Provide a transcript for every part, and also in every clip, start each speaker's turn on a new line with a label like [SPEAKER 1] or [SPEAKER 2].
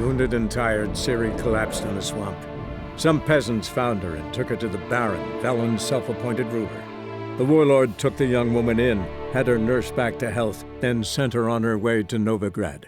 [SPEAKER 1] Wounded and tired, Ciri collapsed in the swamp. Some peasants found her and took her to the Baron, Velen's self-appointed ruler. The warlord took the young woman in, had her nursed back to health, then sent her on her way to Novigrad.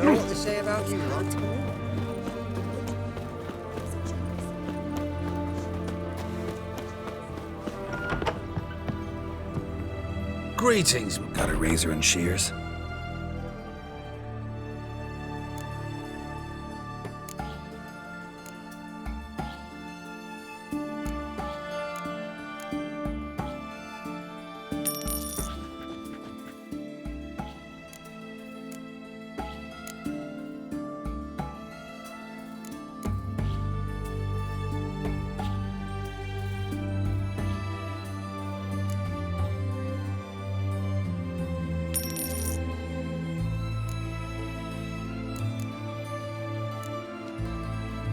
[SPEAKER 2] Know what they say about you, lot?
[SPEAKER 3] Greetings. Got a razor and shears?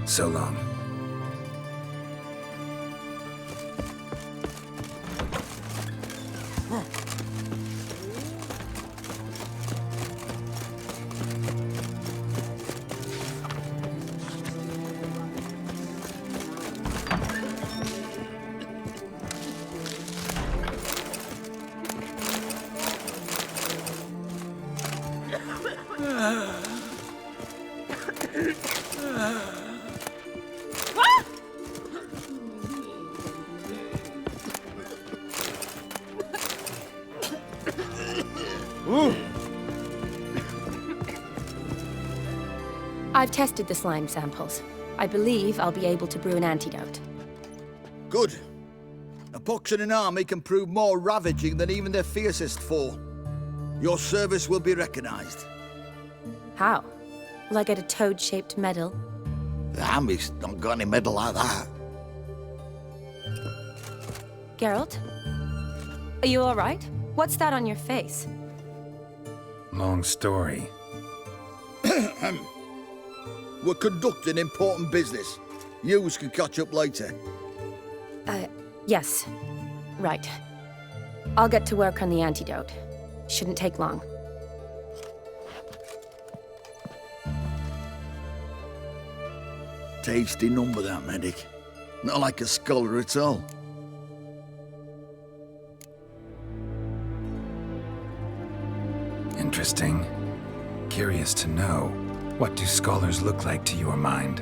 [SPEAKER 3] So long.
[SPEAKER 4] I've tested the slime samples. I believe I'll be able to brew an antidote.
[SPEAKER 5] Good. A pox in an army can prove more ravaging than even their fiercest foe. Your service will be recognized.
[SPEAKER 4] How? Will I get a toad-shaped medal?
[SPEAKER 5] The army's not got any medal like that.
[SPEAKER 4] Geralt? Are you alright? What's that on your face?
[SPEAKER 3] Long story.
[SPEAKER 5] We're conducting important business. Yous can catch up later.
[SPEAKER 4] Yes. Right. I'll get to work on the antidote. Shouldn't take long.
[SPEAKER 5] Tasty number, that medic. Not like a scholar at all.
[SPEAKER 3] Interesting. Curious to know, what do scholars look like to your mind?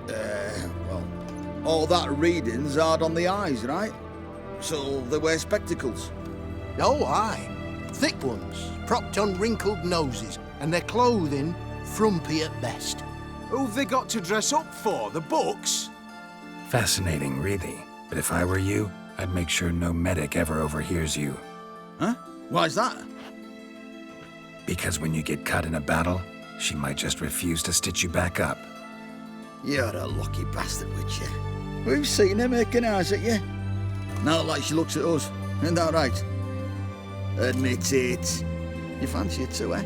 [SPEAKER 5] Well, all that reading's hard on the eyes, right? So they wear spectacles.
[SPEAKER 2] Oh, aye. Thick ones, propped on wrinkled noses, and their clothing frumpy at best.
[SPEAKER 6] Who've they got to dress up for? The books?
[SPEAKER 3] Fascinating, really. But if I were you, I'd make sure no medic ever overhears you.
[SPEAKER 5] Huh? Why's that?
[SPEAKER 3] Because when you get cut in a battle, she might just refuse to stitch you back up.
[SPEAKER 5] You're a lucky bastard, Witcher. We've seen her making eyes at you. Not like she looks at us. Isn't that right? Admit it. You fancy it too, eh?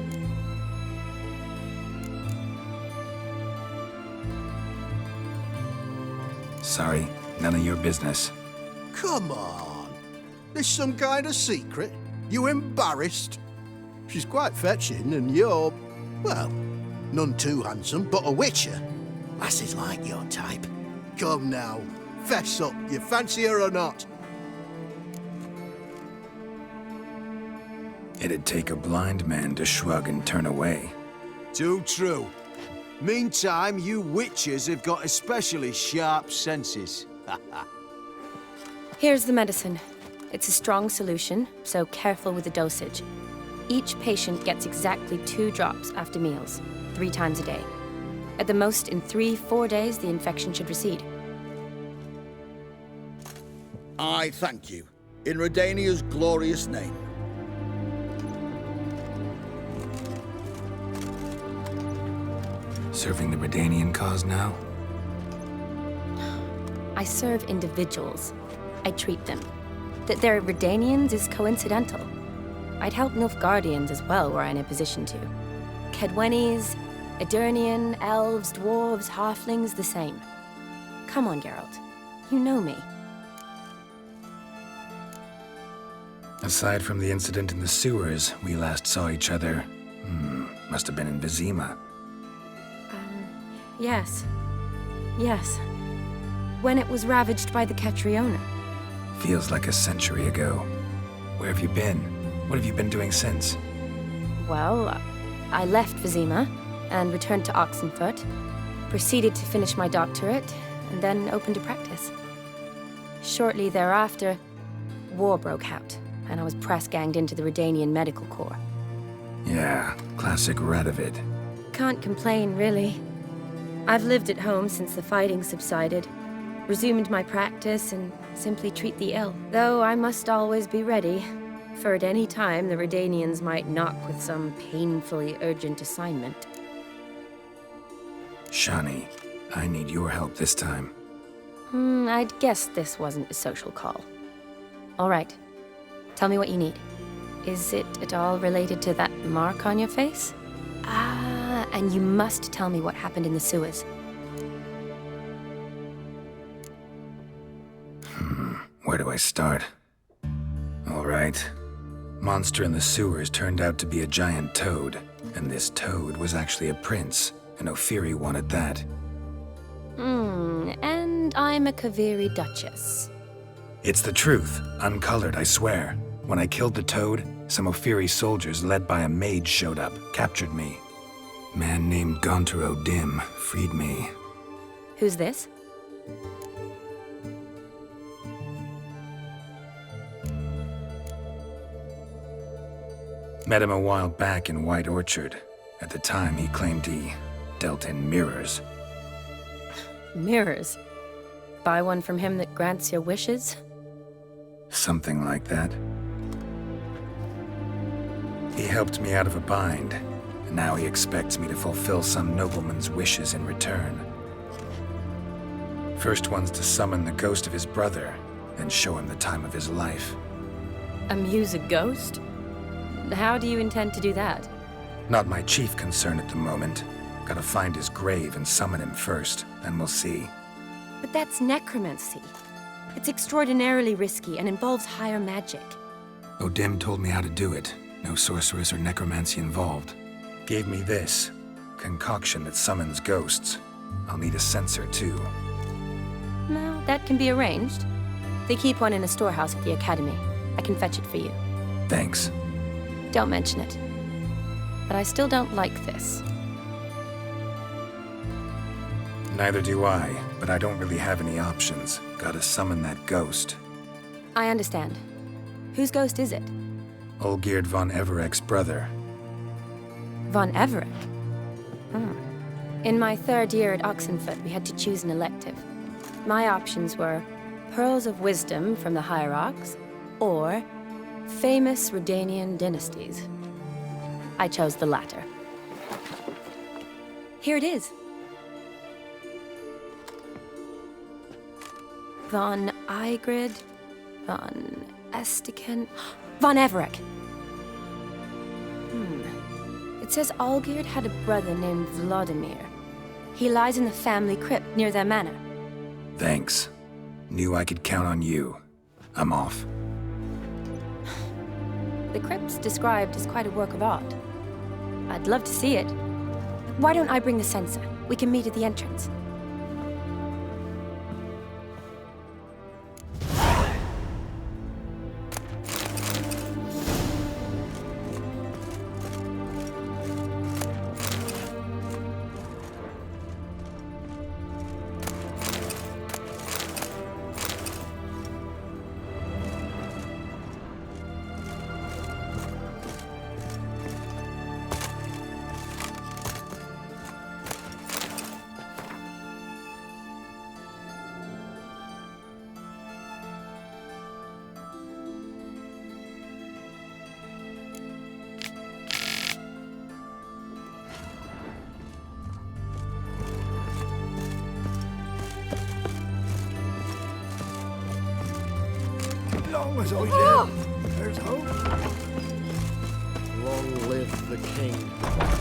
[SPEAKER 3] Sorry, none of your business.
[SPEAKER 2] Come on. There's some kind of secret? You embarrassed? She's quite fetching, and you're, well, none too handsome, but a witcher. Lasses like your type. Come now, fess up, you fancy her or not?
[SPEAKER 3] It'd take a blind man to shrug and turn away.
[SPEAKER 6] Too true. Meantime, you witches have got especially sharp senses.
[SPEAKER 4] Here's the medicine. It's a strong solution, so careful with the dosage. Each patient gets exactly 2 drops after meals, 3 times a day. At the most, in 3-4 days, the infection should recede.
[SPEAKER 5] I thank you. In Redania's glorious name.
[SPEAKER 3] Serving the Redanian cause now?
[SPEAKER 4] I serve individuals. I treat them. That they're Redanians is coincidental. I'd help Nilfgaardians as well were I in a position to. Kedwenis, Edirnian, elves, dwarves, halflings, the same. Come on, Geralt. You know me.
[SPEAKER 3] Aside from the incident in the sewers, we last saw each other. Must have been in Vizima.
[SPEAKER 4] Yes. Yes. When it was ravaged by the Catriona.
[SPEAKER 3] Feels like a century ago. Where have you been? What have you been doing since?
[SPEAKER 4] Well, I left Vizima and returned to Oxenfoot, proceeded to finish my doctorate, and then opened a practice. Shortly thereafter, war broke out, and I was press-ganged into the Redanian Medical Corps.
[SPEAKER 3] Yeah, classic Radovid.
[SPEAKER 4] Can't complain, really. I've lived at home since the fighting subsided, resumed my practice, and simply treat the ill. Though I must always be ready, for at any time the Redanians might knock with some painfully urgent assignment.
[SPEAKER 3] Shani, I need your help this time.
[SPEAKER 4] I'd guessed this wasn't a social call. All right. Tell me what you need. Is it at all related to that mark on your face? And you must tell me what happened in the sewers.
[SPEAKER 3] Where do I start? All right. Monster in the sewers turned out to be a giant toad, and this toad was actually a prince, and Ophiri wanted that.
[SPEAKER 4] And I'm a Kaviri Duchess.
[SPEAKER 3] It's the truth, uncolored, I swear. When I killed the toad, some Ophiri soldiers led by a mage showed up, captured me. Man named Gaunter O'Dim freed me.
[SPEAKER 4] Who's this?
[SPEAKER 3] Met him a while back in White Orchard. At the time, he claimed he dealt in mirrors.
[SPEAKER 4] Mirrors. Buy one from him that grants your wishes?
[SPEAKER 3] Something like that. He helped me out of a bind, and now he expects me to fulfill some nobleman's wishes in return. First one's to summon the ghost of his brother, and show him the time of his life.
[SPEAKER 4] Amuse a ghost? How do you intend to do that?
[SPEAKER 3] Not my chief concern at the moment. Gotta find his grave and summon him first, then we'll see.
[SPEAKER 4] But that's necromancy. It's extraordinarily risky and involves higher magic.
[SPEAKER 3] O'Dim told me how to do it. No sorceress or necromancy involved. Gave me this concoction that summons ghosts. I'll need a censer too.
[SPEAKER 4] Well, that can be arranged. They keep one in a storehouse at the academy. I can fetch it for you.
[SPEAKER 3] Thanks.
[SPEAKER 4] Don't mention it. But I still don't like this.
[SPEAKER 3] Neither do I, but I don't really have any options. Gotta summon that ghost.
[SPEAKER 4] I understand. Whose ghost is it?
[SPEAKER 3] Olgierd von Everek's brother.
[SPEAKER 4] Von Everek? In my 3rd year at Oxenfoot, we had to choose an elective. My options were Pearls of Wisdom from the Hierarchs, or Famous Redanian Dynasties. I chose the latter. Here it is. Von Igrid, Von Estiken, Von Everek. It says Olgierd had a brother named Vladimir. He lies in the family crypt near their manor.
[SPEAKER 3] Thanks. Knew I could count on you. I'm off.
[SPEAKER 4] The crypt's described as quite a work of art. I'd love to see it. Why don't I bring the censer? We can meet at the entrance.
[SPEAKER 7] long as I live, there's hope.
[SPEAKER 8] Long live the king.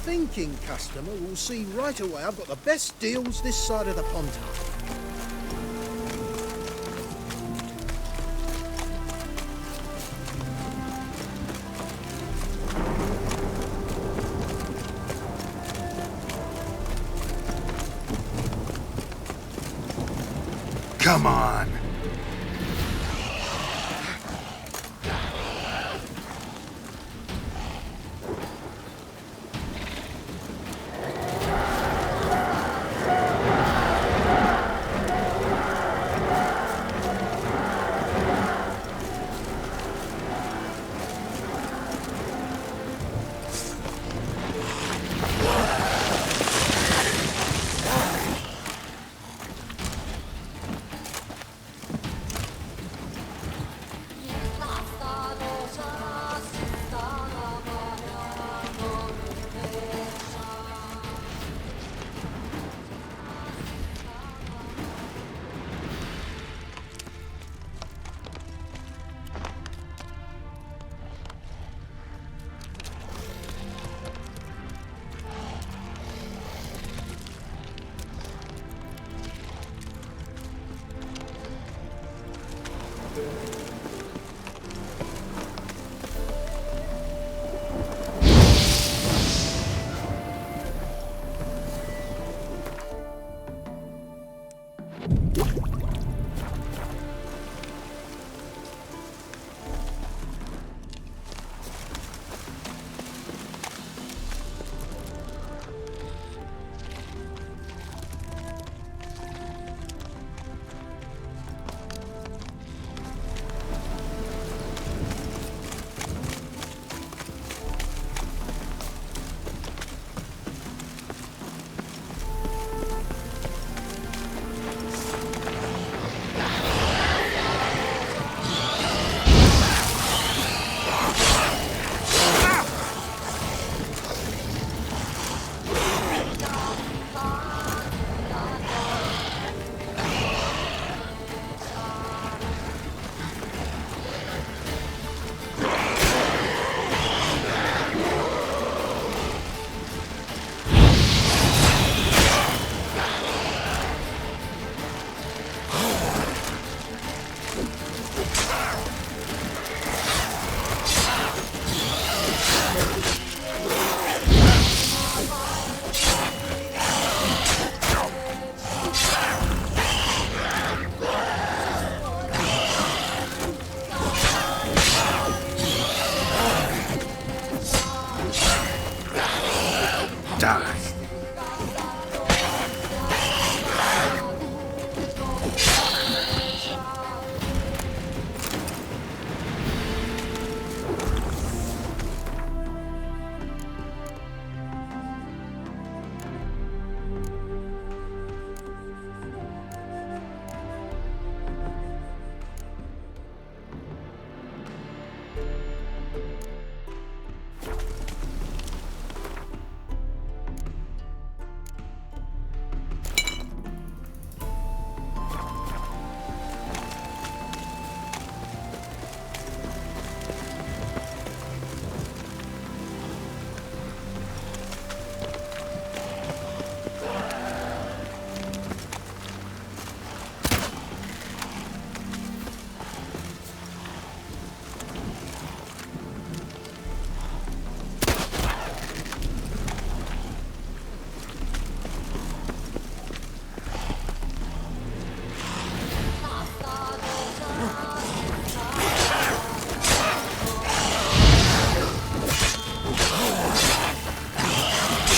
[SPEAKER 2] thinking customer will see right away I've got the best deals this side of the pond.
[SPEAKER 3] Come on!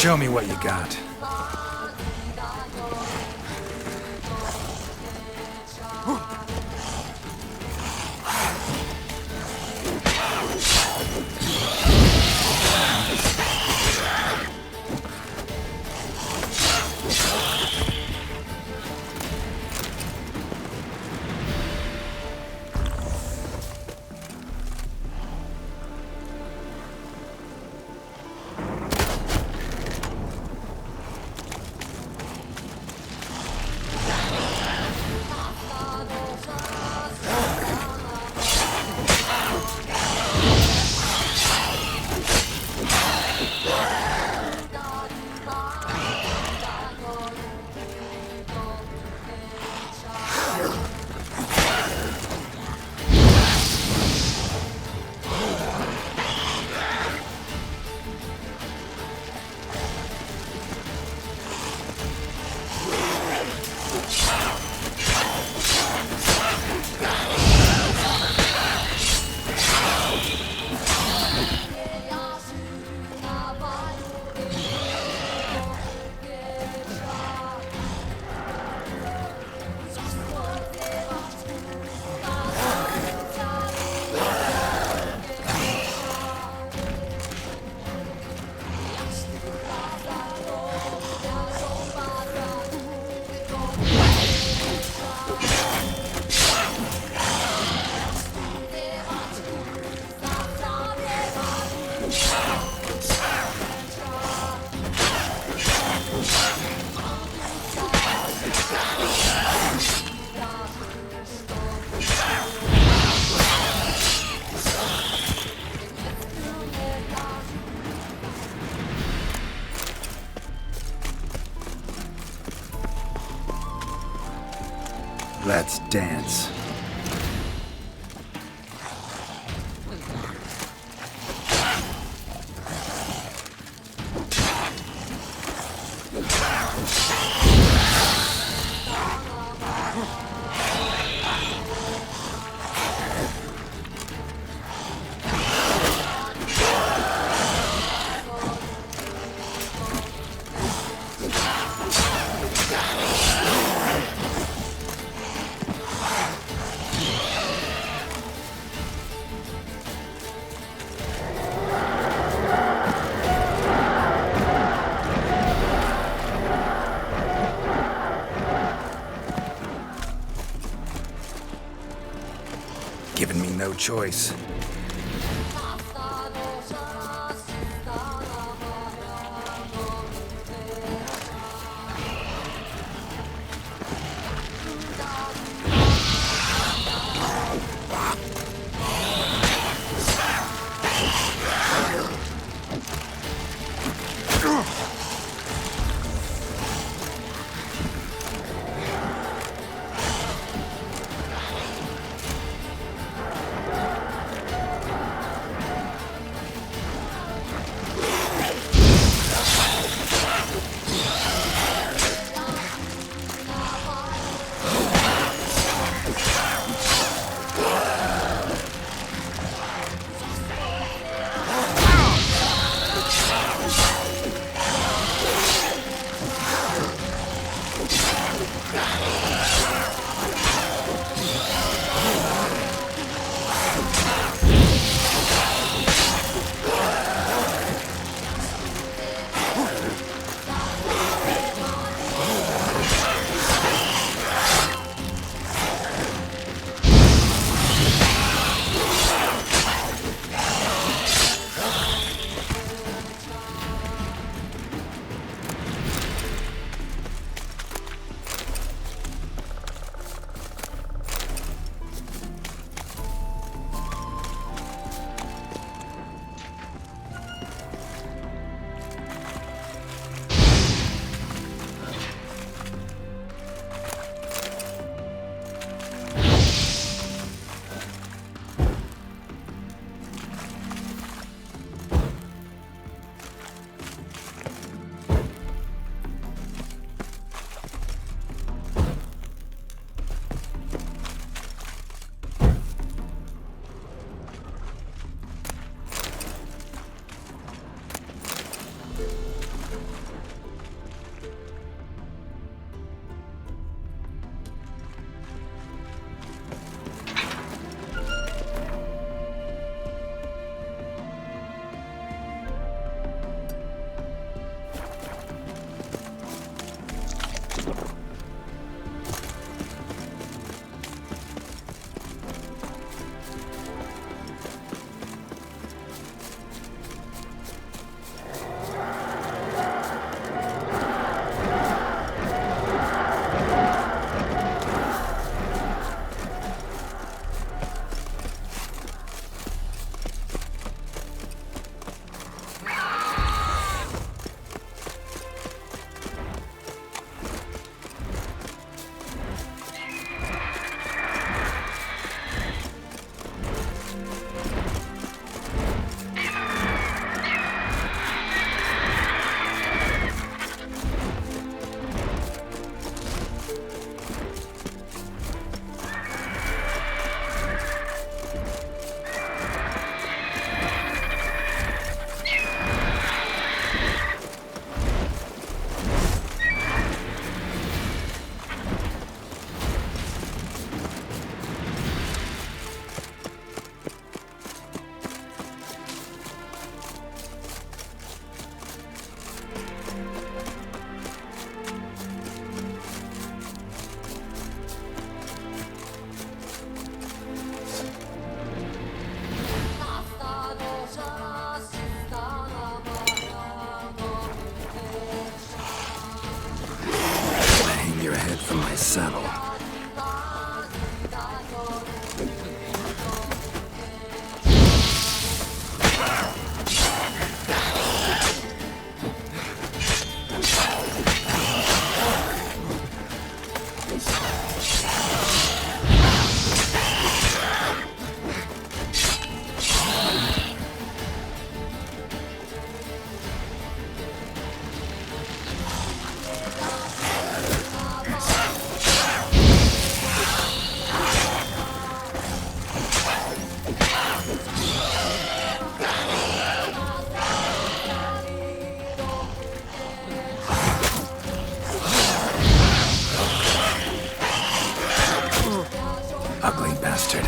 [SPEAKER 3] Show me what you got. Let's dance. Given me no choice. ugly bastard.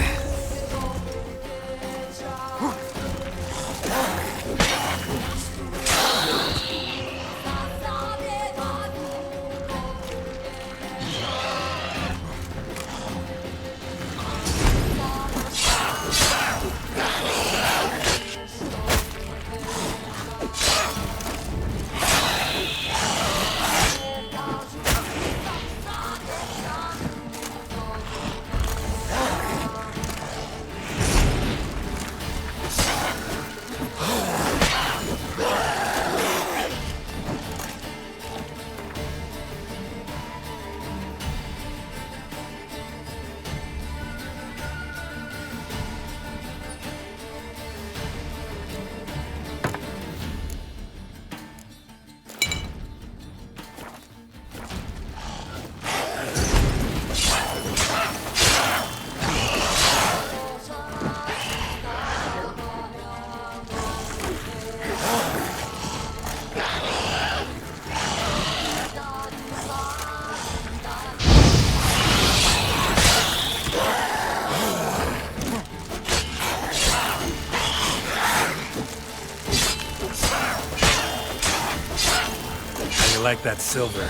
[SPEAKER 3] How you like that silver?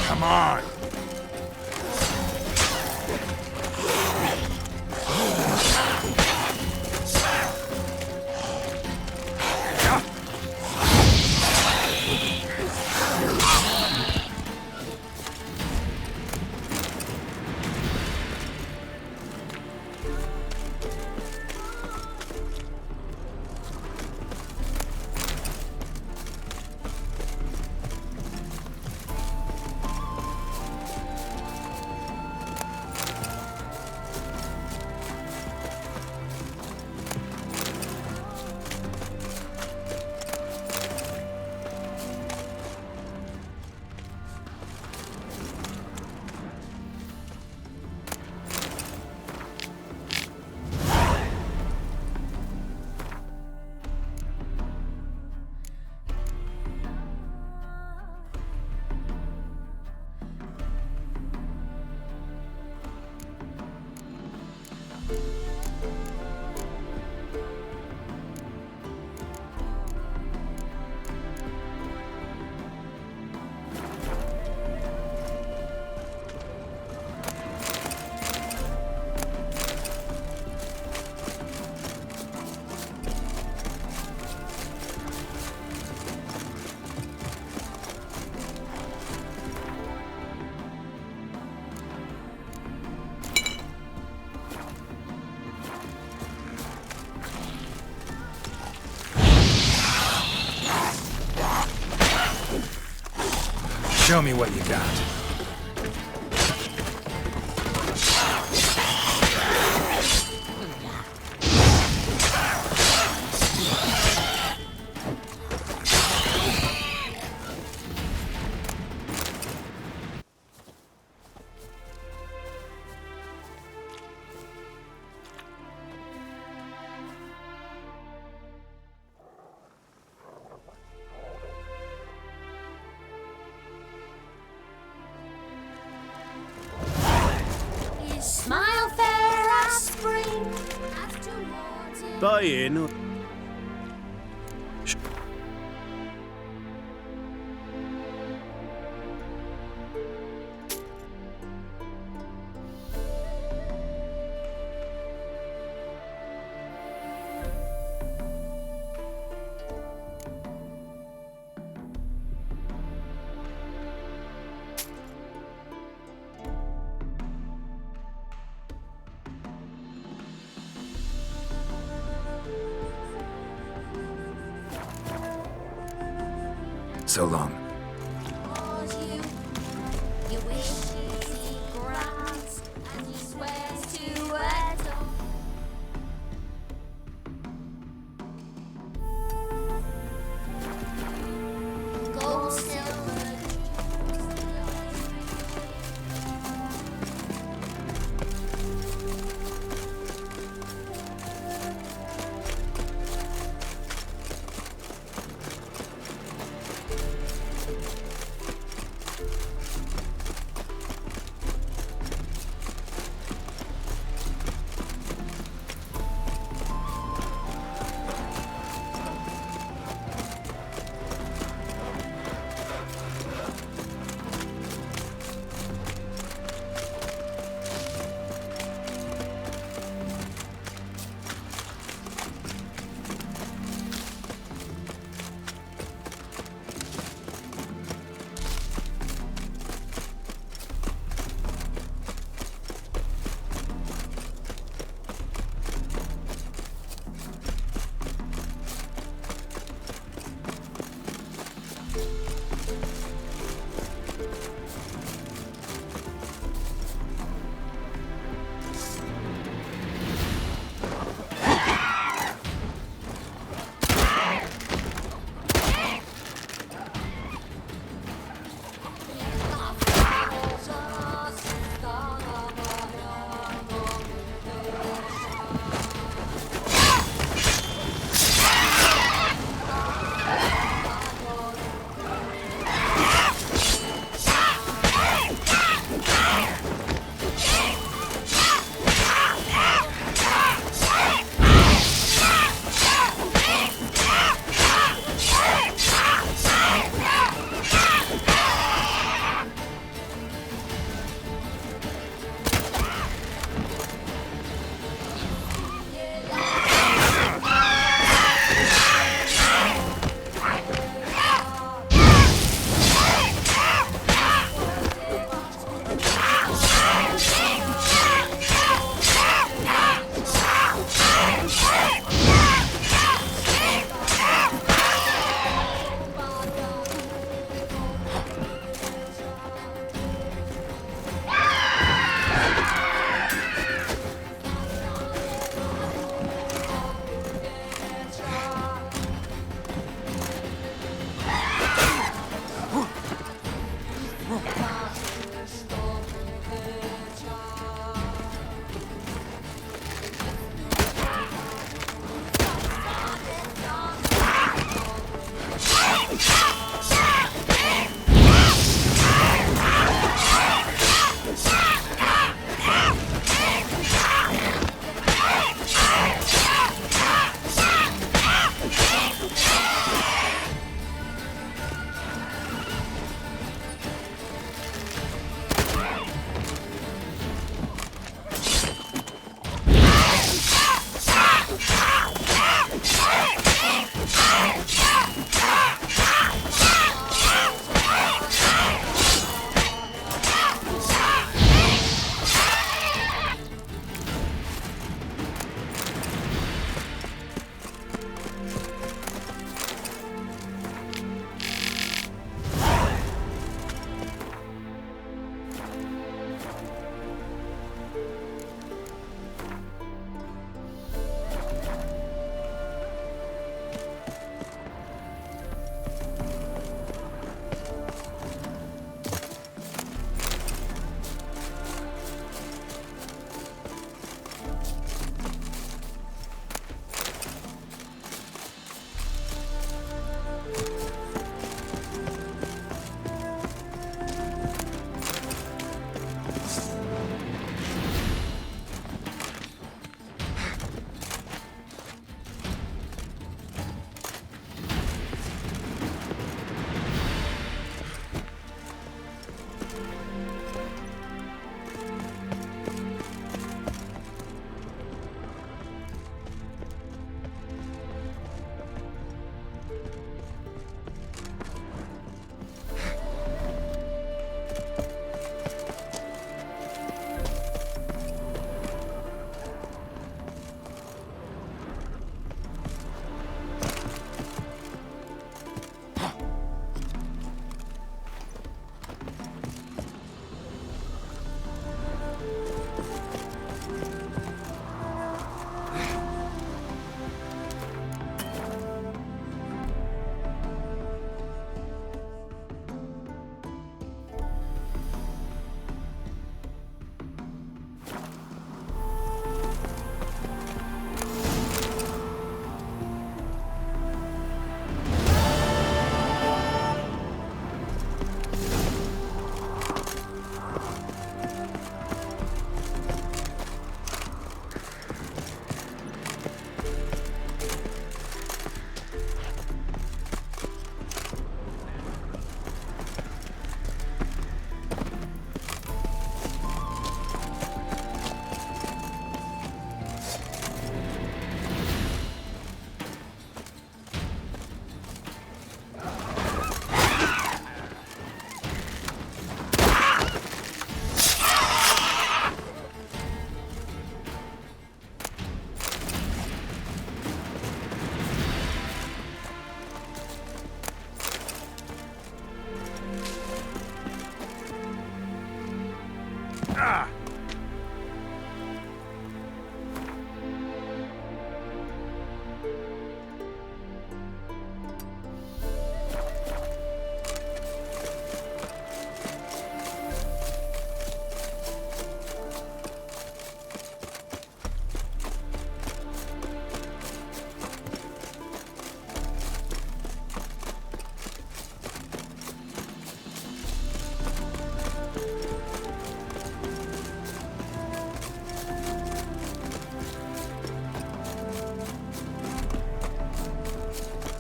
[SPEAKER 3] Come on! Show me what you got.
[SPEAKER 9] Smile fair as spring.
[SPEAKER 6] Buy in.
[SPEAKER 3] So long.
[SPEAKER 9] You wish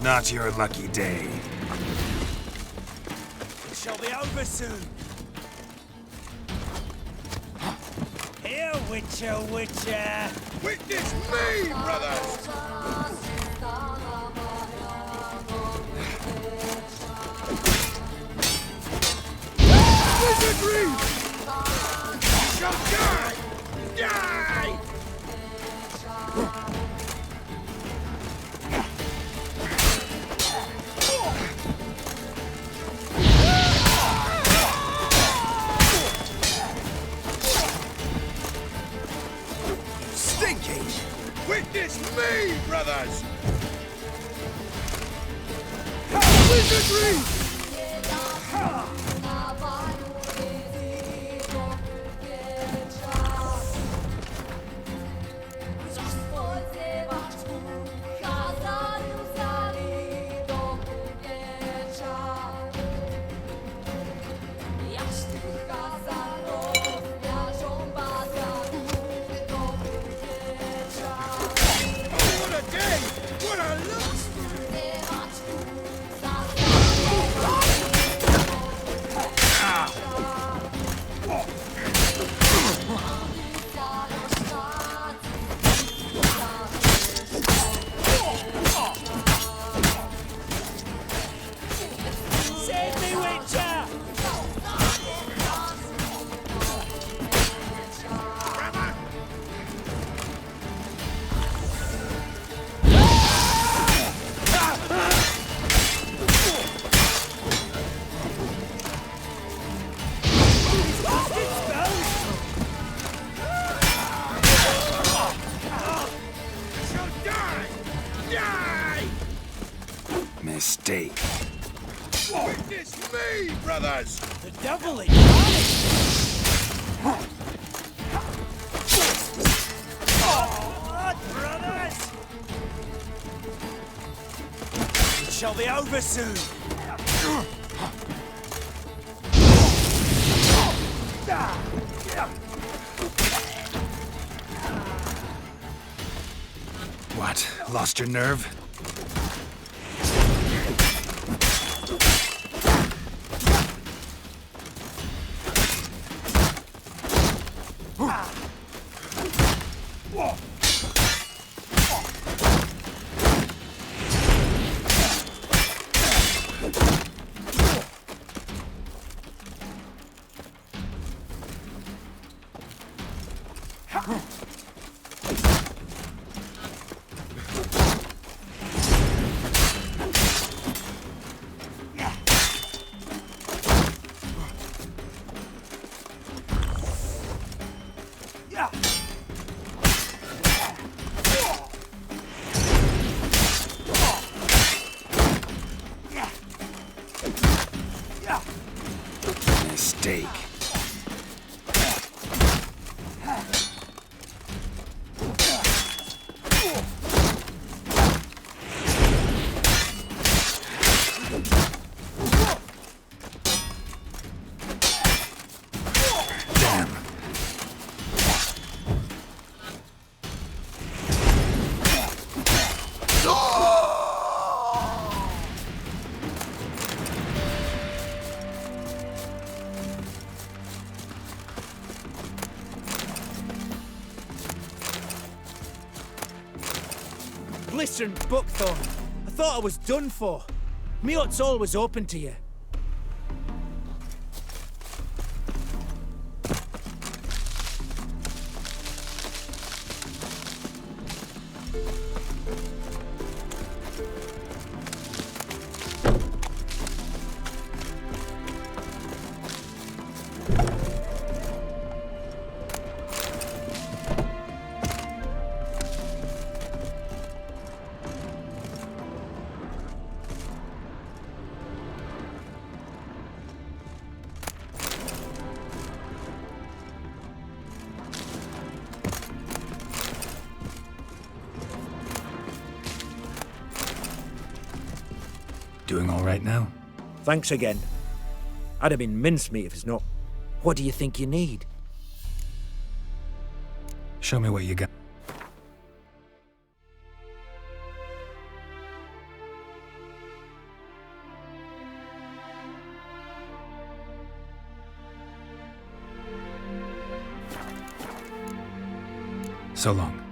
[SPEAKER 3] Not your lucky day.
[SPEAKER 10] It shall be over soon. Here, Witcher, Witcher!
[SPEAKER 7] Witness me, brothers! Wizardry! You shall die! Die!
[SPEAKER 6] Stinky!
[SPEAKER 7] Witness me, brothers! Wizardry! What a day! What a look!
[SPEAKER 10] Save me, Witcher!
[SPEAKER 7] Shall die! Die!
[SPEAKER 3] Mistake.
[SPEAKER 7] Witness me, brothers!
[SPEAKER 10] The devil is What, brothers? It shall be over soon.
[SPEAKER 3] What? Lost your nerve? Mistake. Damn.
[SPEAKER 10] Blistering buckthorn. I thought I was done for. Me hut's always open to you.
[SPEAKER 3] Doing all right now?
[SPEAKER 10] Thanks again. I'd have been mincemeat if it's not. What do you think you need?
[SPEAKER 3] Show me what you got. So long.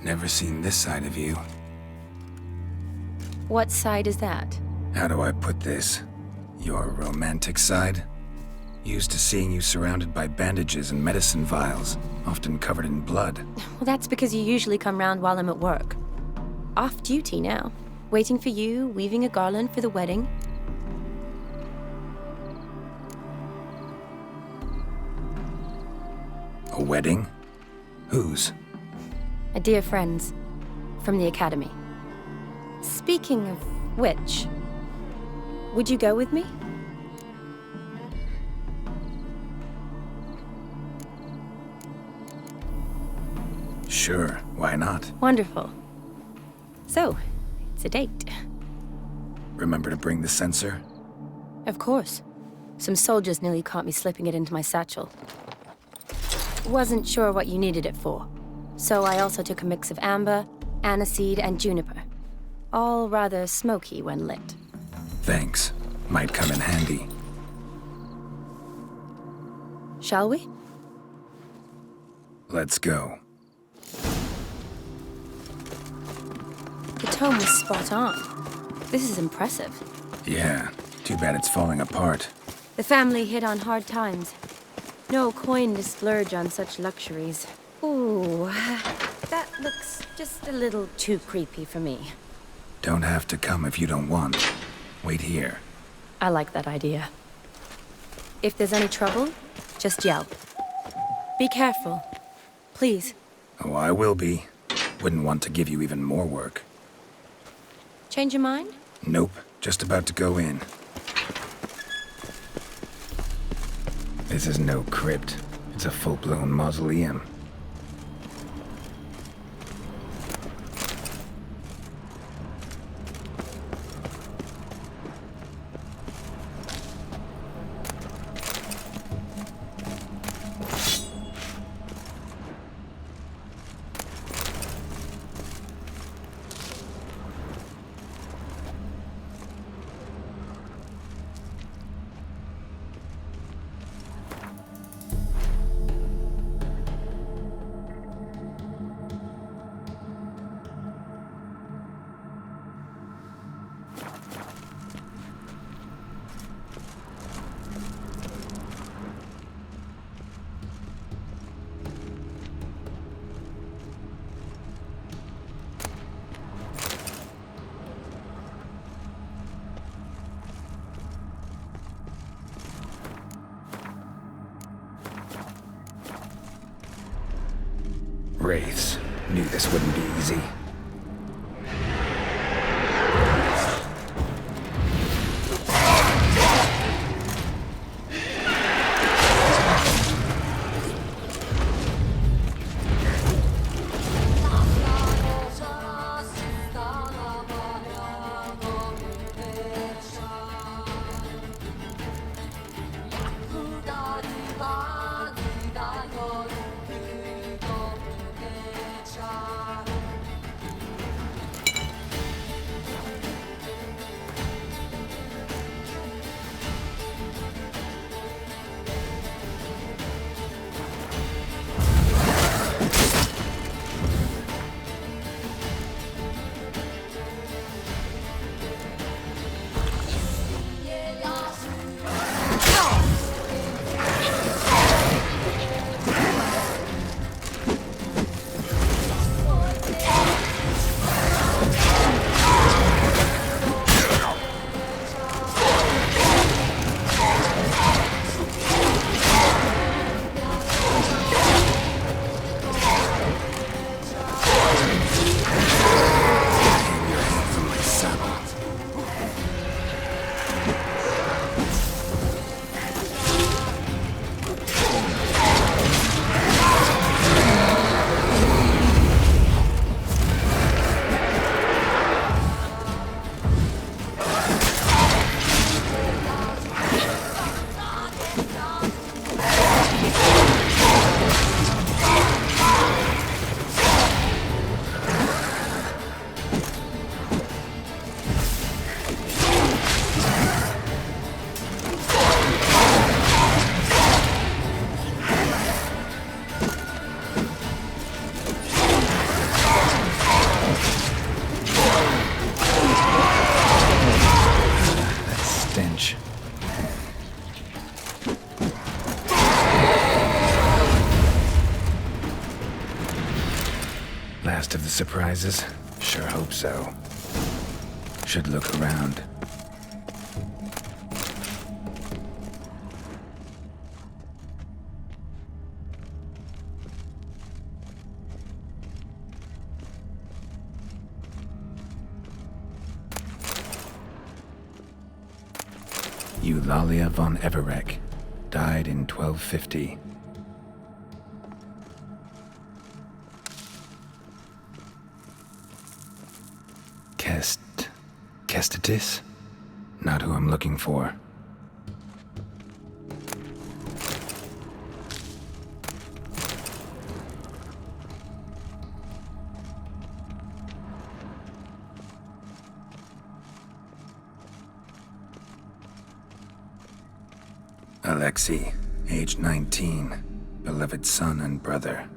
[SPEAKER 3] Never seen this side of you.
[SPEAKER 4] What side is that?
[SPEAKER 3] How do I put this? Your romantic side? Used to seeing you surrounded by bandages and medicine vials, often covered in blood.
[SPEAKER 4] Well, that's because you usually come round while I'm at work. Off duty now. Waiting for you, weaving a garland for the wedding.
[SPEAKER 3] A wedding? Whose?
[SPEAKER 4] A dear friend's. From the academy. Speaking of which, would you go with me?
[SPEAKER 3] Sure, why not?
[SPEAKER 4] Wonderful. So, it's a date.
[SPEAKER 3] Remember to bring the censer?
[SPEAKER 4] Of course. Some soldiers nearly caught me slipping it into my satchel. Wasn't sure what you needed it for, so I also took a mix of amber, aniseed, and juniper. All rather smoky when lit.
[SPEAKER 3] Thanks. Might come in handy.
[SPEAKER 4] Shall we?
[SPEAKER 3] Let's go.
[SPEAKER 4] The tome was spot on. This is impressive.
[SPEAKER 3] Yeah, too bad it's falling apart.
[SPEAKER 4] The family hit on hard times. No coin to splurge on such luxuries. Ooh, that looks just a little too creepy for me.
[SPEAKER 3] Don't have to come if you don't want. Wait here.
[SPEAKER 4] I like that idea. If there's any trouble, just yell. Be careful. Please.
[SPEAKER 3] Oh, I will be. Wouldn't want to give you even more work.
[SPEAKER 4] Change your mind?
[SPEAKER 3] Nope, just about to go in. This is no crypt. It's a full-blown mausoleum. Wraiths. Knew this wouldn't be easy. Last of the surprises? Sure hope so. Should look around. Eulalia von Everek, died in 1250. Kestatis? Not who I'm looking for. Alexei, age 19, beloved son and brother.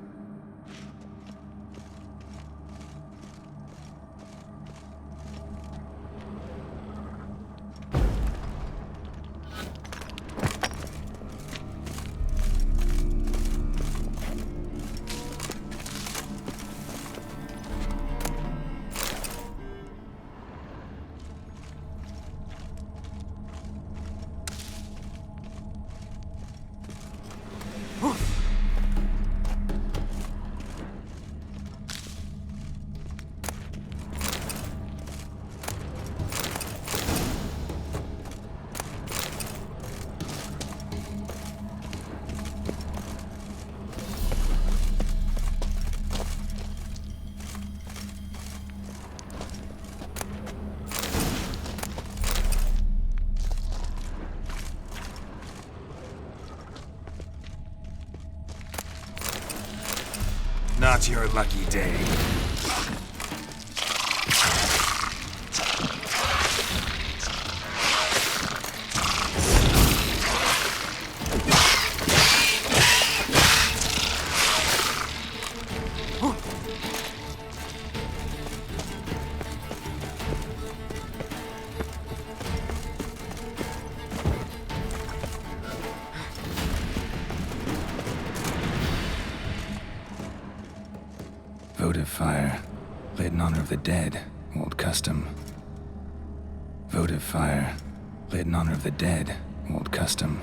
[SPEAKER 3] Not your lucky day. Votive fire, lit in honor of the dead, old custom. Votive fire, lit in honor of the dead, old custom.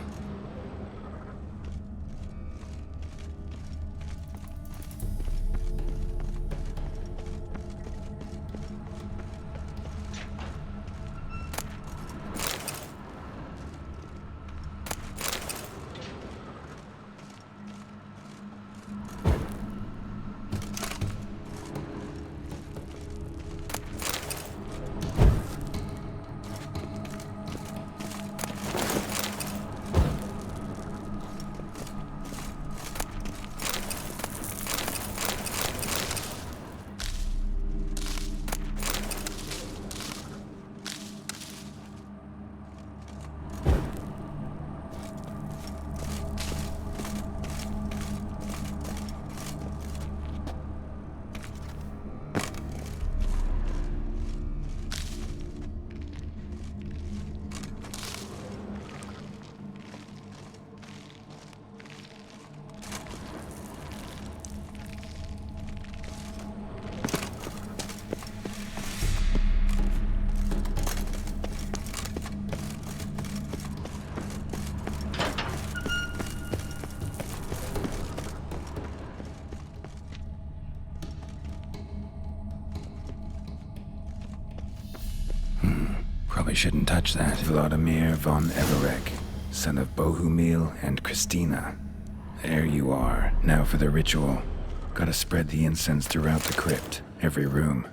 [SPEAKER 3] Probably shouldn't touch that. Vladimir von Everek, son of Bohumil and Christina. There you are. Now for the ritual. Gotta spread the incense throughout the crypt, every room.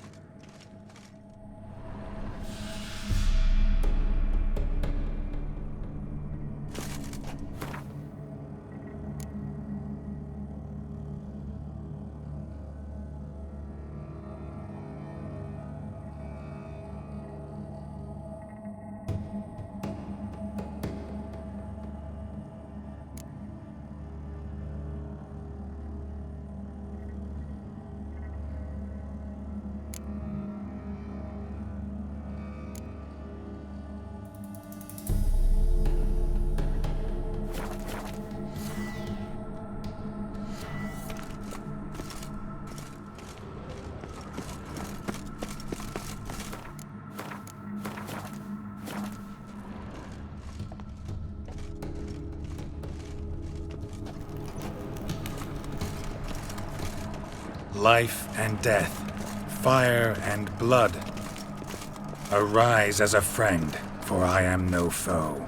[SPEAKER 3] life and death, fire and blood. Arise as a friend, for I am no foe.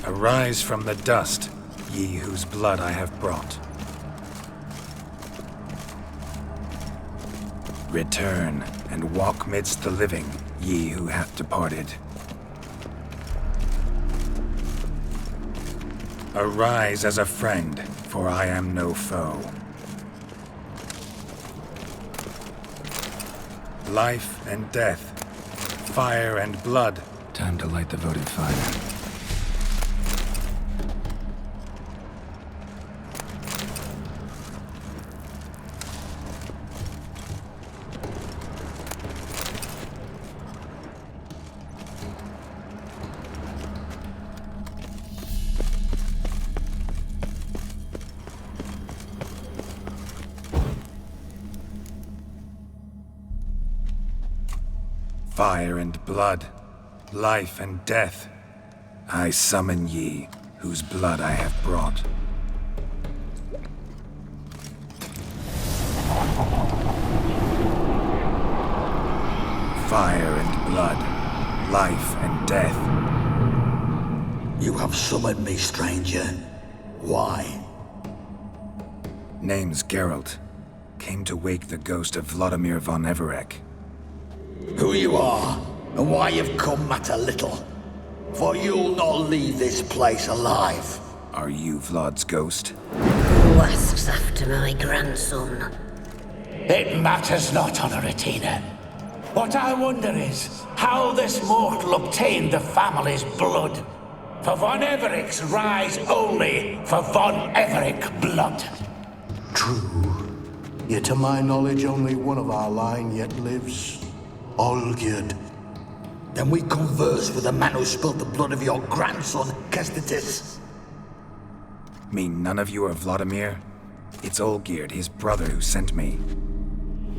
[SPEAKER 3] Arise from the dust, ye whose blood I have brought. Return and walk midst the living, ye who hath departed. Arise as a friend, for I am no foe. Life and death, fire and blood. Time to light the votive fire. Fire and blood, life and death, I summon ye, whose blood I have brought. Fire and blood, life and death.
[SPEAKER 5] You have summoned me, stranger. Why?
[SPEAKER 3] Name's Geralt. Came to wake the ghost of Vladimir von Everec.
[SPEAKER 5] Who you are, and why you've come matter little. For you'll not leave this place alive.
[SPEAKER 3] Are you Vlad's ghost?
[SPEAKER 9] Who asks after my grandson?
[SPEAKER 11] It matters not, Honoratina. What I wonder is how this mortal obtained the family's blood. For von Everec's rise only for von Everec blood.
[SPEAKER 2] True. Yet to my knowledge, only one of our line yet lives. Olgierd.
[SPEAKER 5] Then we converse with the man who spilled the blood of your grandson, Kestitis.
[SPEAKER 3] Mean none of you are Vladimir? It's Olgierd, his brother, who sent me.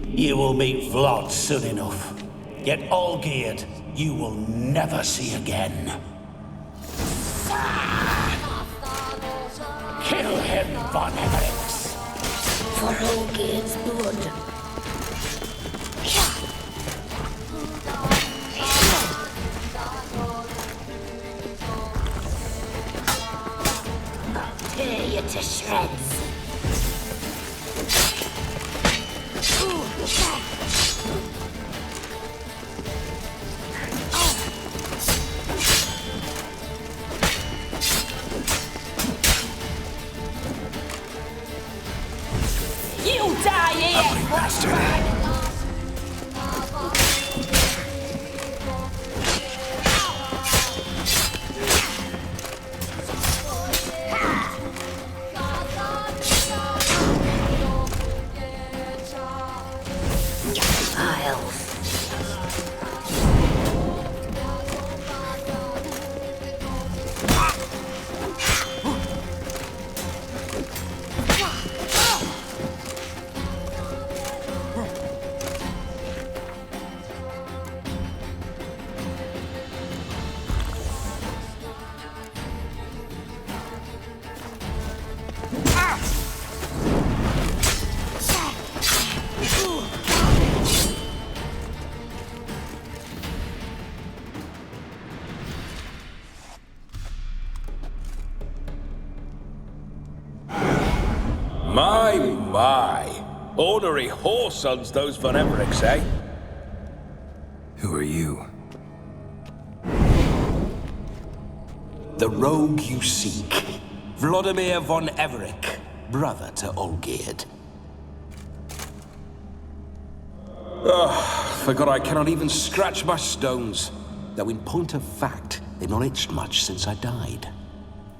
[SPEAKER 11] You will meet Vlad soon enough. Yet Olgierd, you will never see again. Kill him, von Everec.
[SPEAKER 9] For Olgierd's blood. Tear you to shreds. You die here!
[SPEAKER 3] Ugly bastard.
[SPEAKER 7] My. Ornery whoresons those von Everecs, eh?
[SPEAKER 3] Who are you?
[SPEAKER 11] The rogue you seek. Vladimir von Everec, brother to Olgierd. Forgot I cannot even scratch my stones. Though in point of fact, they've not itched much since I died.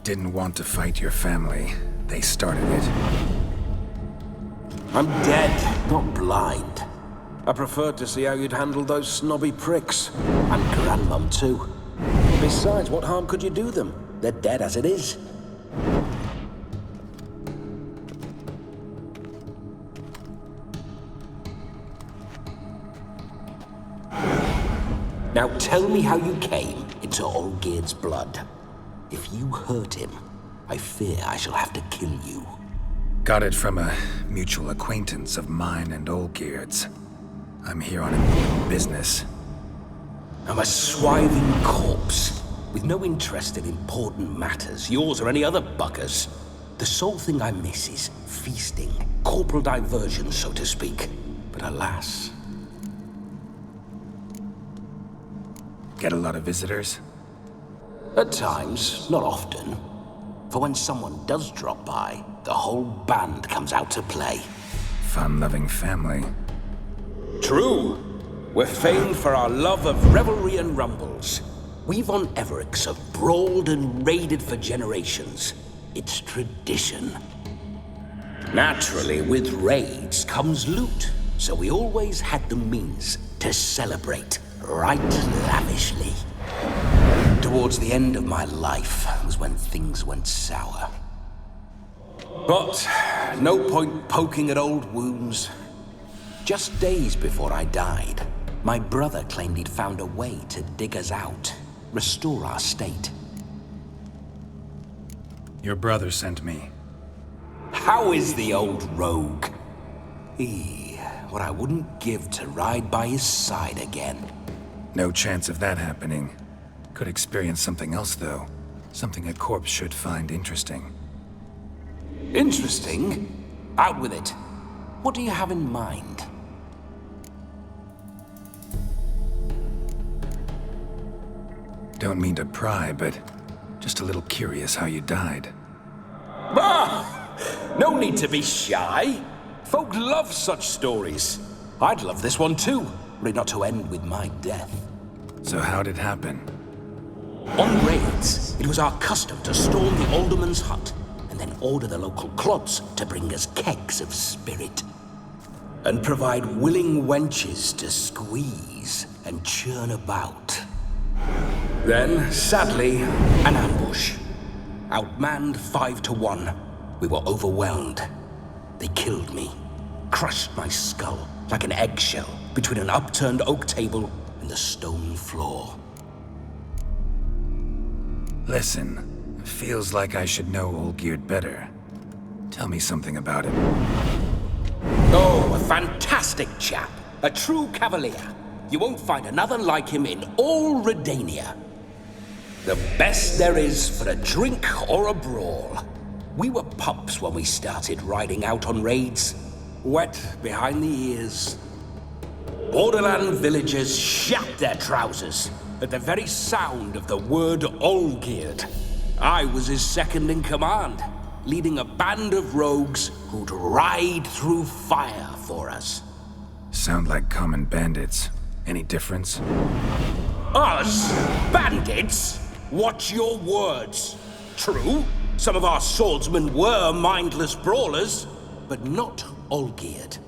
[SPEAKER 3] Didn't want to fight your family. They started it.
[SPEAKER 11] I'm dead, not blind. I preferred to see how you'd handle those snobby pricks. And Grandmum, too. Besides, what harm could you do them? They're dead as it is. Now tell me how you came into Olgierd's blood. If you hurt him, I fear I shall have to kill you.
[SPEAKER 3] Got it from a mutual acquaintance of mine and Olgierd's. I'm here on important business.
[SPEAKER 11] I'm a swiving corpse, with no interest in important matters, yours or any other buggers. The sole thing I miss is feasting, corporal diversion, so to speak. But alas...
[SPEAKER 3] Get a lot of visitors?
[SPEAKER 11] At times, not often. For when someone does drop by, the whole band comes out to play.
[SPEAKER 3] Fun-loving family.
[SPEAKER 11] True. We're famed for our love of revelry and rumbles. We von Evericks have brawled and raided for generations. It's tradition. Naturally, with raids comes loot, so we always had the means to celebrate right lavishly. Towards the end of my life was when things went sour. But no point poking at old wounds. Just days before I died, my brother claimed he'd found a way to dig us out, restore our state.
[SPEAKER 3] Your brother sent me.
[SPEAKER 11] How is the old rogue? What I wouldn't give to ride by his side again.
[SPEAKER 3] No chance of that happening. Could experience something else, though. Something a corpse should find interesting.
[SPEAKER 11] Interesting? Out with it. What do you have in mind?
[SPEAKER 3] Don't mean to pry, but just a little curious how you died.
[SPEAKER 11] No need to be shy. Folk love such stories. I'd love this one too, were it not to end with my death.
[SPEAKER 3] So how'd it happen?
[SPEAKER 11] On raids, it was our custom to storm the alderman's hut and then order the local clubs to bring us kegs of spirit. And provide willing wenches to squeeze and churn about. Then, sadly, an ambush. Outmanned 5 to 1. We were overwhelmed. They killed me, crushed my skull like an eggshell between an upturned oak table and the stone floor.
[SPEAKER 3] Listen, feels like I should know Olgierd better. Tell me something about him.
[SPEAKER 11] Oh, a fantastic chap. A true cavalier. You won't find another like him in all Redania. The best there is for a drink or a brawl. We were pups when we started riding out on raids. Wet behind the ears. Borderland villagers shat their trousers at the very sound of the word Olgierd. I was his second in command, leading a band of rogues who'd ride through fire for us.
[SPEAKER 3] Sound like common bandits. Any difference?
[SPEAKER 11] Us? Bandits? Watch your words. True, some of our swordsmen were mindless brawlers, but not Olgierd.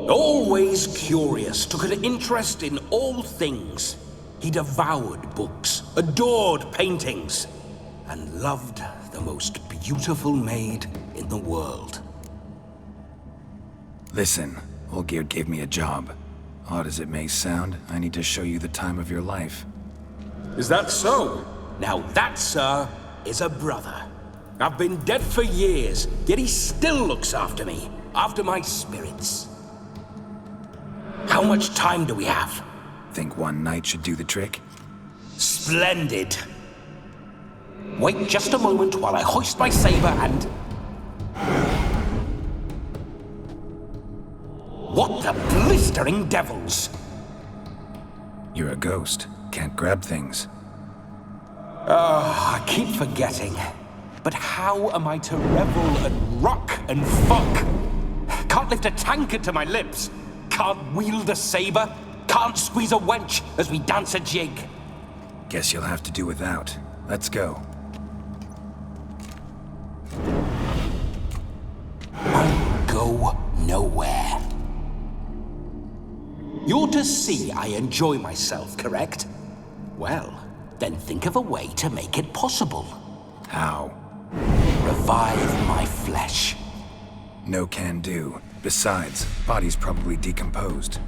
[SPEAKER 11] Always curious, took an interest in all things. He devoured books, adored paintings, and loved the most beautiful maid in the world.
[SPEAKER 3] Listen, Olgierd gave me a job. Odd as it may sound, I need to show you the time of your life.
[SPEAKER 11] Is that so? Now that, sir, is a brother. I've been dead for years, yet he still looks after me, after my spirits. How much time do we have?
[SPEAKER 3] Think one night should do the trick?
[SPEAKER 11] Splendid. Wait just a moment while I hoist my saber and... What the blistering devils?
[SPEAKER 3] You're a ghost. Can't grab things.
[SPEAKER 11] I keep forgetting. But how am I to revel and rock and fuck? Can't lift a tankard to my lips. Can't wield a saber. Can't squeeze a wench as we dance a jig.
[SPEAKER 3] Guess you'll have to do without. Let's go.
[SPEAKER 11] I'll go nowhere. You're to see I enjoy myself, correct? Well, then think of a way to make it possible.
[SPEAKER 3] How?
[SPEAKER 11] Revive my flesh.
[SPEAKER 3] No can do. Besides, body's probably decomposed.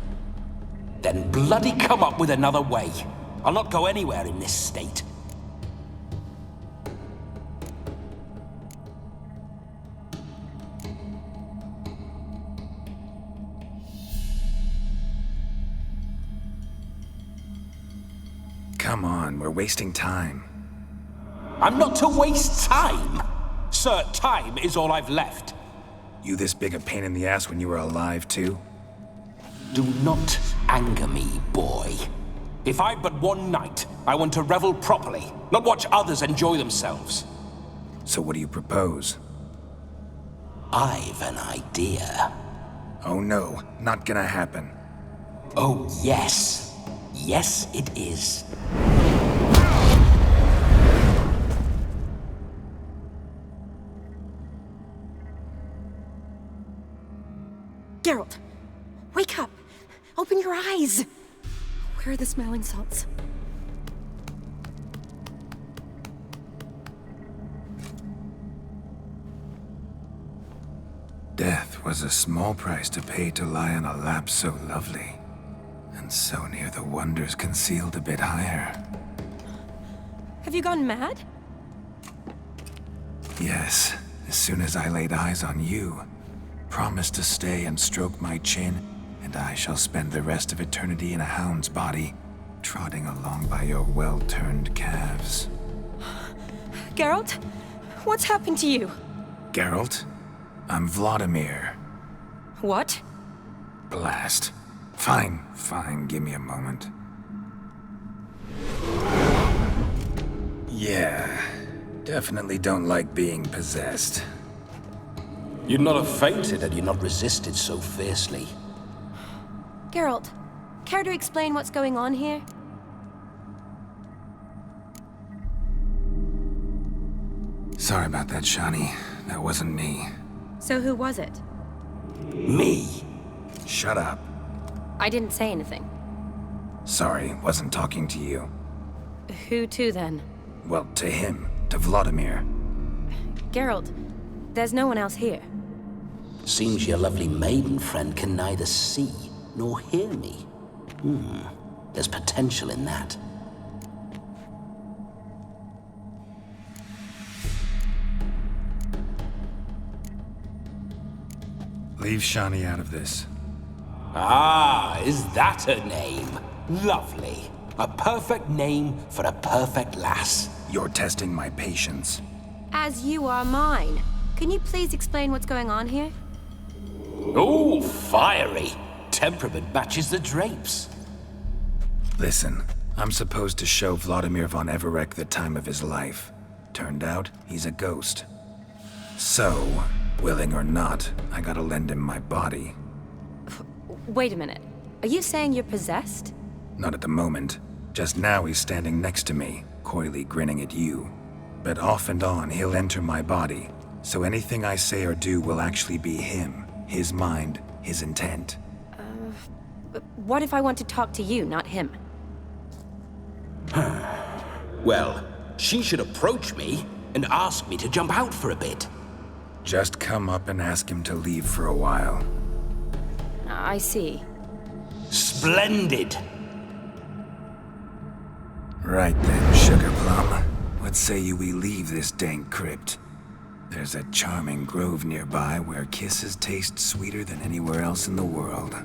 [SPEAKER 11] Then bloody come up with another way. I'll not go anywhere in this state.
[SPEAKER 3] come on, we're wasting time.
[SPEAKER 7] I'm not to waste time. Sir, time is all I've left.
[SPEAKER 3] You this big a pain in the ass when you were alive, too?
[SPEAKER 7] Do not anger me, boy. If I've but one night, I want to revel properly, not watch others enjoy themselves.
[SPEAKER 3] So what do you propose?
[SPEAKER 7] I've an idea.
[SPEAKER 3] Oh no, not gonna happen.
[SPEAKER 7] Oh, yes. Yes, it is.
[SPEAKER 4] Geralt, wake up! Open your eyes! Where are the smelling salts?
[SPEAKER 3] Death was a small price to pay to lie on a lap so lovely, and so near the wonders concealed a bit higher.
[SPEAKER 4] Have you gone mad?
[SPEAKER 3] Yes, as soon as I laid eyes on you, promise to stay and stroke my chin, and I shall spend the rest of eternity in a hound's body, trotting along by your well-turned calves.
[SPEAKER 4] Geralt? What's happened to you?
[SPEAKER 3] Geralt? I'm Vladimir.
[SPEAKER 4] What?
[SPEAKER 3] Blast. Fine, give me a moment. Yeah, definitely don't like being possessed.
[SPEAKER 7] You'd not have fainted had you not resisted so fiercely.
[SPEAKER 4] Geralt, care to explain what's going on here?
[SPEAKER 3] Sorry about that, Shani. That wasn't me.
[SPEAKER 4] So who was it?
[SPEAKER 7] Me.
[SPEAKER 3] Shut up.
[SPEAKER 4] I didn't say anything.
[SPEAKER 3] Sorry, wasn't talking to you.
[SPEAKER 4] Who to then?
[SPEAKER 3] Well, to him. To Vladimir.
[SPEAKER 4] Geralt, there's no one else here.
[SPEAKER 7] Seems your lovely maiden friend can neither see nor hear me. There's potential in that.
[SPEAKER 3] Leave Shani out of this.
[SPEAKER 7] Ah, is that her name? Lovely. A perfect name for a perfect lass.
[SPEAKER 3] You're testing my patience.
[SPEAKER 4] As you are mine. Can you please explain what's going on here?
[SPEAKER 7] Oh, fiery. Temperament matches the drapes.
[SPEAKER 3] Listen, I'm supposed to show Vladimir von Everec the time of his life. Turned out, he's a ghost. So, willing or not, I gotta lend him my body.
[SPEAKER 4] Wait a minute. Are you saying you're possessed?
[SPEAKER 3] Not at the moment. Just now he's standing next to me, coyly grinning at you. But off and on, he'll enter my body. So anything I say or do will actually be him. His mind, his intent.
[SPEAKER 4] What if I want to talk to you, not him?
[SPEAKER 7] Well, she should approach me and ask me to jump out for a bit.
[SPEAKER 3] Just come up and ask him to leave for a while.
[SPEAKER 4] I see.
[SPEAKER 7] Splendid.
[SPEAKER 3] Right then, Sugar Plum. What say you we leave this dank crypt? There's a charming grove nearby where kisses taste sweeter than anywhere else in the world.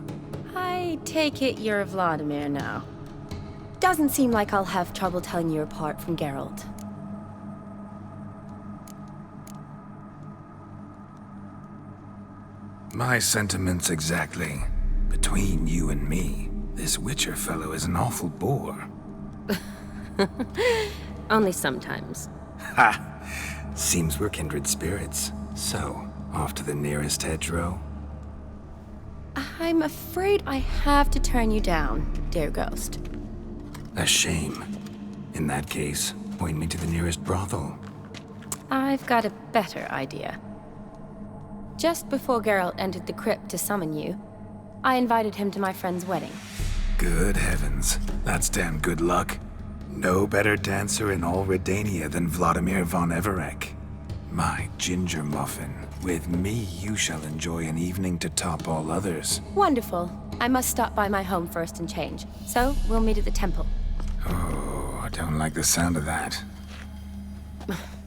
[SPEAKER 4] I take it you're Vladimir now. Doesn't seem like I'll have trouble telling you apart from Geralt.
[SPEAKER 3] My sentiments exactly. Between you and me, this Witcher fellow is an awful bore.
[SPEAKER 4] Only sometimes.
[SPEAKER 3] Ha! Seems we're kindred spirits. So, off to the nearest hedgerow?
[SPEAKER 4] I'm afraid I have to turn you down, dear ghost.
[SPEAKER 3] A shame. In that case, point me to the nearest brothel.
[SPEAKER 4] I've got a better idea. Just before Geralt entered the crypt to summon you, I invited him to my friend's wedding.
[SPEAKER 3] Good heavens. That's damn good luck. No better dancer in all Redania than Vladimir von Everec. My ginger muffin. With me, you shall enjoy an evening to top all others.
[SPEAKER 4] Wonderful. I must stop by my home first and change. So, we'll meet at the temple.
[SPEAKER 3] Oh, I don't like the sound of that.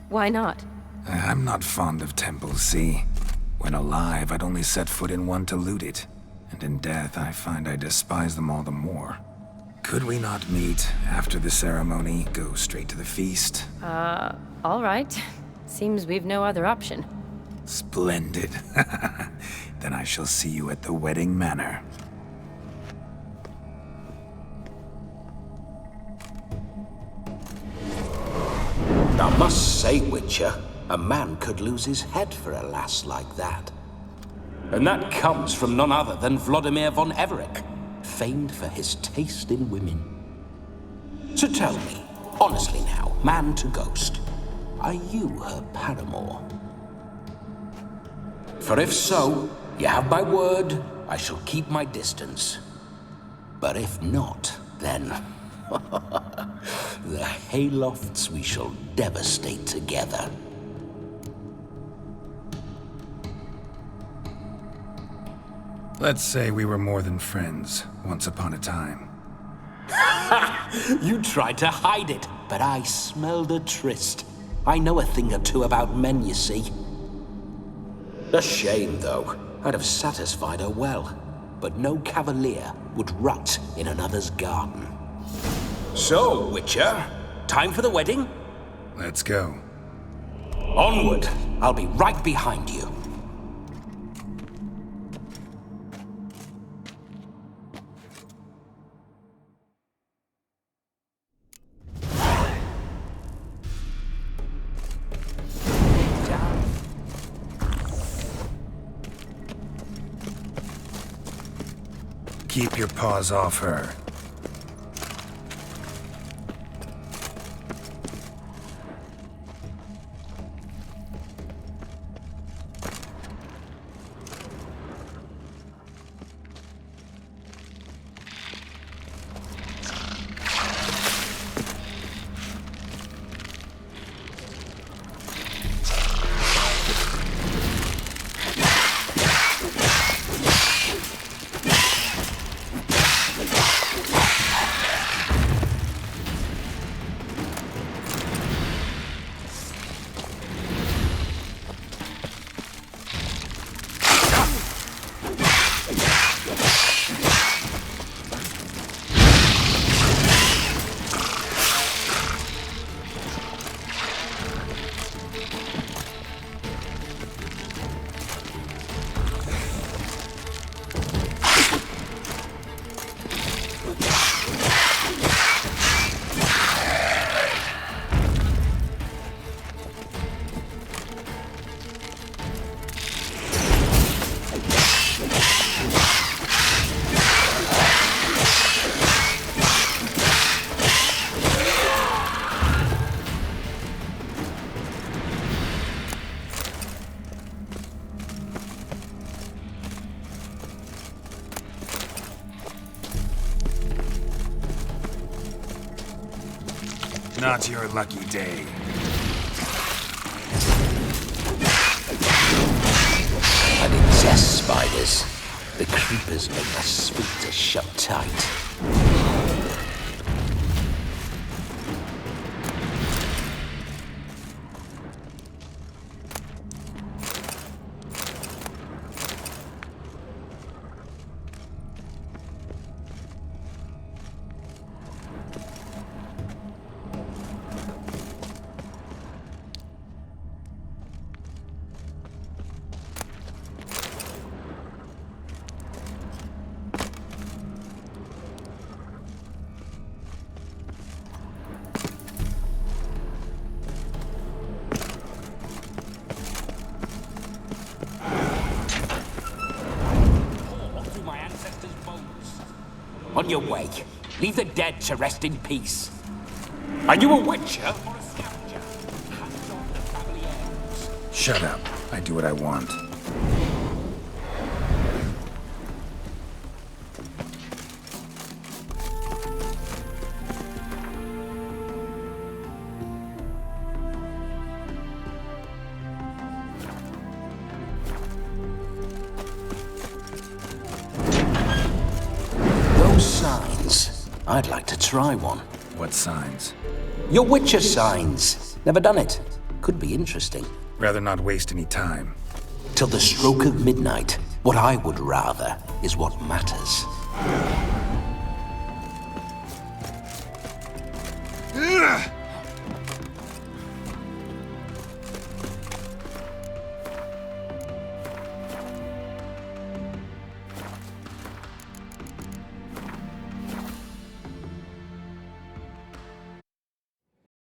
[SPEAKER 4] Why not?
[SPEAKER 3] I'm not fond of temples, see? When alive, I'd only set foot in one to loot it. And in death, I find I despise them all the more. Could we not meet after the ceremony? Go straight to the feast?
[SPEAKER 4] All right. Seems we've no other option.
[SPEAKER 3] Splendid. Then I shall see you at the wedding manor.
[SPEAKER 7] I must say, Witcher, a man could lose his head for a lass like that. And that comes from none other than Vladimir von Everec, famed for his taste in women. So tell me, honestly now, man to ghost, are you her paramour? For if so, you have my word, I shall keep my distance. But if not, then... the haylofts we shall devastate together.
[SPEAKER 3] Let's say we were more than friends, once upon a time.
[SPEAKER 7] You tried to hide it, but I smelled a tryst. I know a thing or two about men, you see. A shame, though. I'd have satisfied her well, but no cavalier would rut in another's garden. So, Witcher, time for the wedding?
[SPEAKER 3] Let's go.
[SPEAKER 7] Onward! I'll be right behind you.
[SPEAKER 3] Keep your paws off her. Not your lucky day.
[SPEAKER 7] I detest spiders. The creepers make my sphincter shut tight. On your way. Leave the dead to rest in peace. Are you a witcher or a scavenger? Hands on the family heirlooms.
[SPEAKER 3] Shut up. I do what I want.
[SPEAKER 7] Signs. I'd like to try one.
[SPEAKER 3] What signs?
[SPEAKER 7] Your Witcher signs. Never done it. Could be interesting.
[SPEAKER 3] Rather not waste any time.
[SPEAKER 7] Till the stroke of midnight, what I would rather is what matters.